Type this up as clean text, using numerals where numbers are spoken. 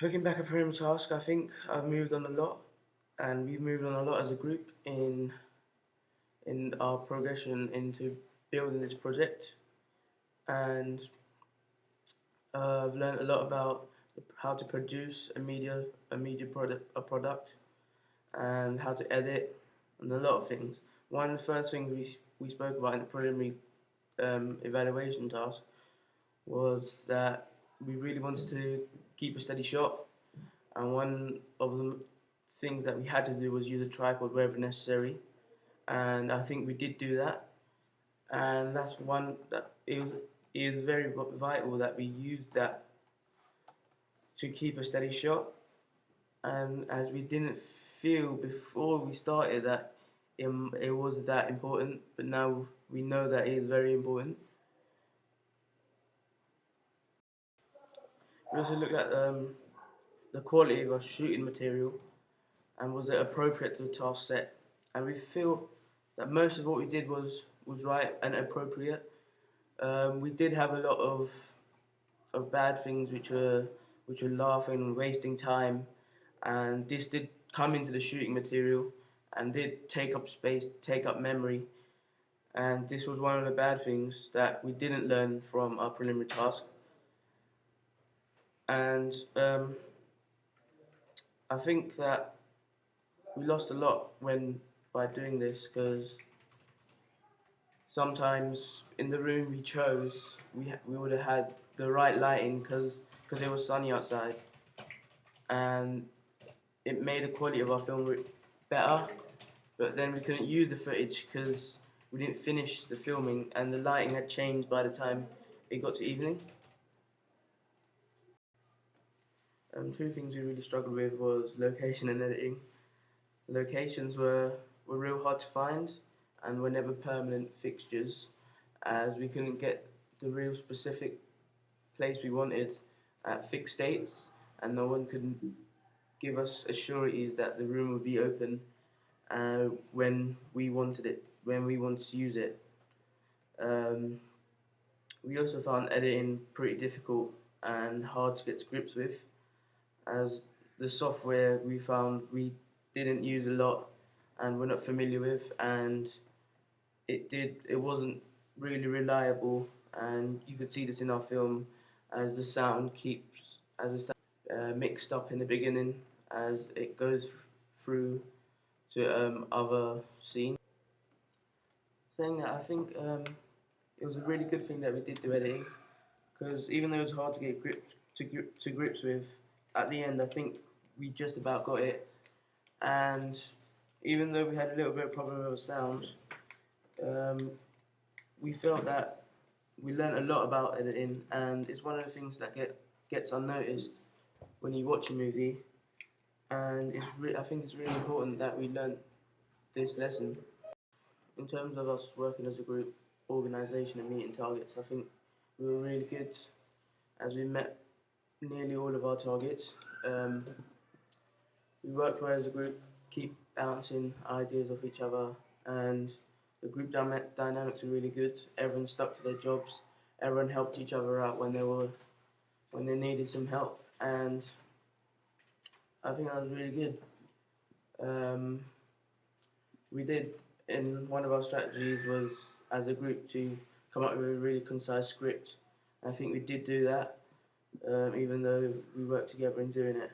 Looking back at Preliminary Task, I think I've moved on a lot, and we've moved on a lot as a group in our progression into building this project. And I've learned a lot about how to produce a product, and how to edit, and a lot of things. One of the first things we spoke about in the preliminary evaluation task was that we really wanted to keep a steady shot, and one of the things that we had to do was use a tripod wherever necessary, and I think we did do that, and that's one that it was very vital that we used that to keep a steady shot, and as we didn't feel before we started that it was that important, but now we know that it is very important. We also looked at the quality of our shooting material and was it appropriate to the task set, and we feel that most of what we did was right and appropriate. We did have a lot of bad things which were laughing and wasting time, and this did come into the shooting material and did take up space, take up memory, and this was one of the bad things that we didn't learn from our preliminary task. And I think that we lost a lot when by doing this, because sometimes in the room we chose we would have had the right lighting because it was sunny outside, and it made the quality of our film better, but then we couldn't use the footage because we didn't finish the filming and the lighting had changed by the time it got to evening. Two things we really struggled with was location and editing. Locations were real hard to find and were never permanent fixtures, as we couldn't get the real specific place we wanted at fixed dates, and no one could give us assurities that the room would be open when we wanted it, when we wanted to use it. Um, we also found editing pretty difficult and hard to get to grips with, as the software we found we didn't use a lot and we're not familiar with, and it wasn't really reliable, and you could see this in our film as the sound keeps as the sound mixed up in the beginning as it goes through to other scenes. Saying that, I think it was a really good thing that we did do editing, because even though it was hard to get to grips with, at the end I think we just about got it. And even though we had a little bit of problem with our sound, um, we felt that we learned a lot about editing, and it's one of the things that gets unnoticed when you watch a movie. And I think it's really important that we learn this lesson. In terms of us working as a group, organisation and meeting targets, I think we were really good as we met nearly all of our targets. We worked well as a group, keep bouncing ideas off each other, and the group dynamics were really good. Everyone stuck to their jobs. Everyone helped each other out when they needed some help, and I think that was really good. Um, we did, in one of our strategies was as a group to come up with a really concise script. I think we did do that, even though we worked together in doing it.